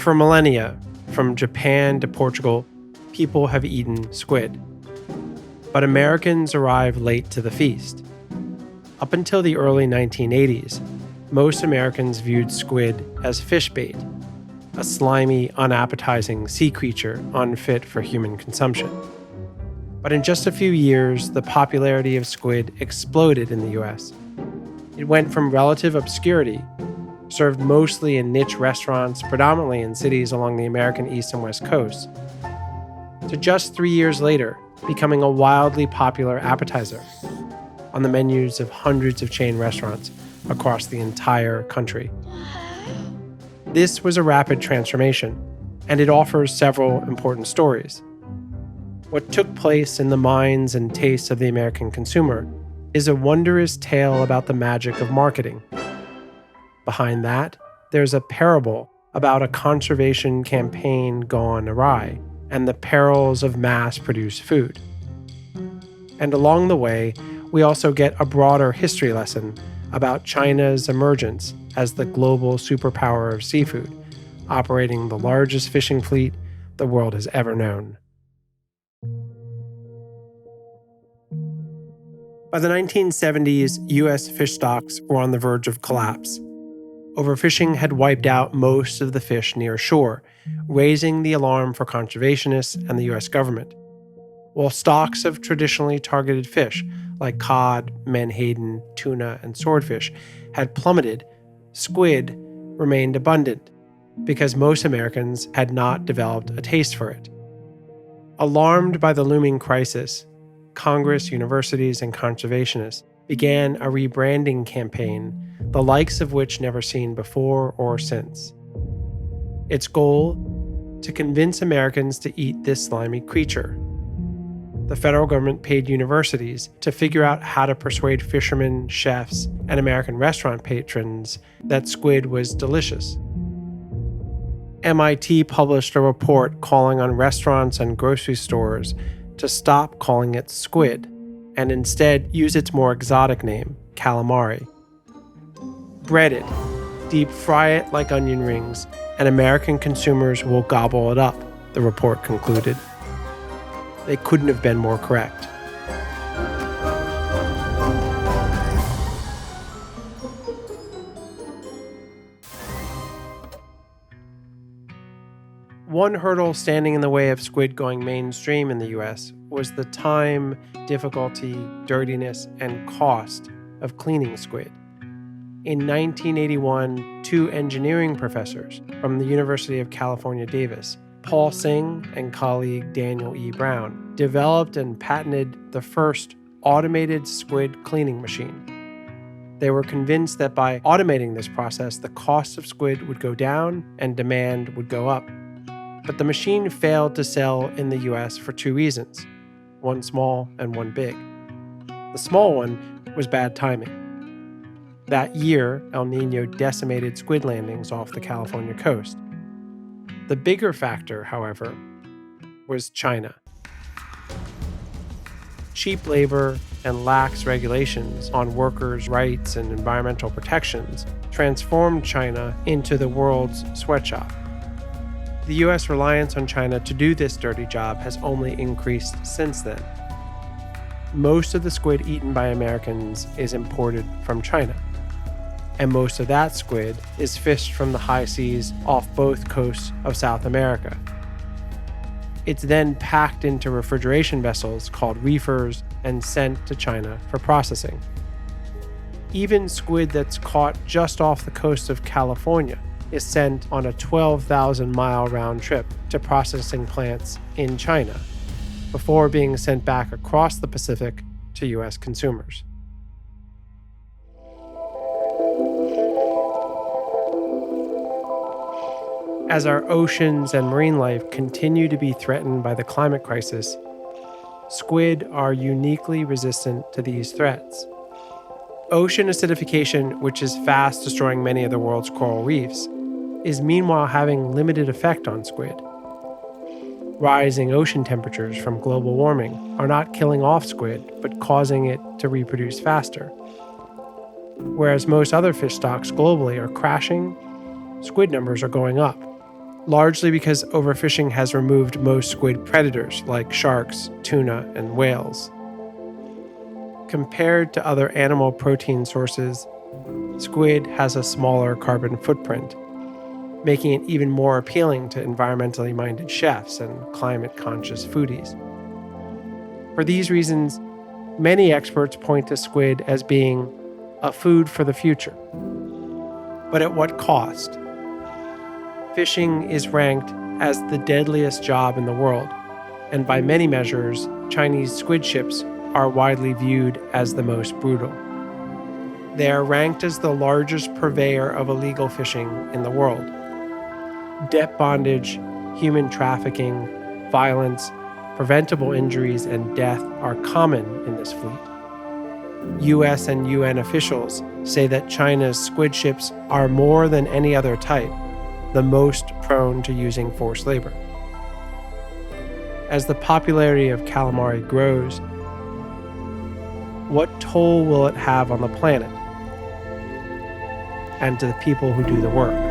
For millennia, from Japan to Portugal, people have eaten squid. But Americans arrive late to the feast. Up until the early 1980s, most Americans viewed squid as fish bait, a slimy, unappetizing sea creature unfit for human consumption. But in just a few years, the popularity of squid exploded in the US. It went from relative obscurity, served mostly in niche restaurants, predominantly in cities along the American East and West Coasts, to just 3 years later, becoming a wildly popular appetizer on the menus of hundreds of chain restaurants across the entire country. This was a rapid transformation, and it offers several important stories. What took place in the minds and tastes of the American consumer is a wondrous tale about the magic of marketing. Behind that, there's a parable about a conservation campaign gone awry and the perils of mass-produced food. And along the way, we also get a broader history lesson about China's emergence as the global superpower of seafood, operating the largest fishing fleet the world has ever known. By the 1970s, U.S. fish stocks were on the verge of collapse. Overfishing had wiped out most of the fish near shore, raising the alarm for conservationists and the U.S. government. While stocks of traditionally targeted fish, like cod, menhaden, tuna, and swordfish, had plummeted, squid remained abundant because most Americans had not developed a taste for it. Alarmed by the looming crisis, Congress, universities, and conservationists began a rebranding campaign, the likes of which never seen before or since. Its goal? To convince Americans to eat this slimy creature. The federal government paid universities to figure out how to persuade fishermen, chefs, and American restaurant patrons that squid was delicious. MIT published a report calling on restaurants and grocery stores to stop calling it squid and instead use its more exotic name, calamari. Bread it, deep fry it like onion rings, and American consumers will gobble it up, the report concluded. They couldn't have been more correct. One hurdle standing in the way of squid going mainstream in the US was the time, difficulty, dirtiness, and cost of cleaning squid. In 1981, two engineering professors from the University of California, Davis, Paul Singh and colleague Daniel E. Brown, developed and patented the first automated squid cleaning machine. They were convinced that by automating this process, the cost of squid would go down and demand would go up. But the machine failed to sell in the US for two reasons, one small and one big. The small one was bad timing. That year, El Nino decimated squid landings off the California coast. The bigger factor, however, was China. Cheap labor and lax regulations on workers' rights and environmental protections transformed China into the world's sweatshop. The U.S. reliance on China to do this dirty job has only increased since then. Most of the squid eaten by Americans is imported from China, and most of that squid is fished from the high seas off both coasts of South America. It's then packed into refrigeration vessels called reefers and sent to China for processing. Even squid that's caught just off the coast of California is sent on a 12,000-mile round trip to processing plants in China before being sent back across the Pacific to U.S. consumers. As our oceans and marine life continue to be threatened by the climate crisis, squid are uniquely resistant to these threats. Ocean acidification, which is fast destroying many of the world's coral reefs, is meanwhile having limited effect on squid. Rising ocean temperatures from global warming are not killing off squid, but causing it to reproduce faster. Whereas most other fish stocks globally are crashing, squid numbers are going up. largely because overfishing has removed most squid predators like sharks, tuna, and whales. Compared to other animal protein sources, squid has a smaller carbon footprint, making it even more appealing to environmentally minded chefs and climate-conscious foodies. For these reasons, many experts point to squid as being a food for the future. But at what cost? Fishing is ranked as the deadliest job in the world, and by many measures, Chinese squid ships are widely viewed as the most brutal. They are ranked as the largest purveyor of illegal fishing in the world. Debt bondage, human trafficking, violence, preventable injuries, and death are common in this fleet. US and UN officials say that China's squid ships are more than any other type, the most prone to using forced labor. As the popularity of calamari grows, what toll will it have on the planet and to the people who do the work?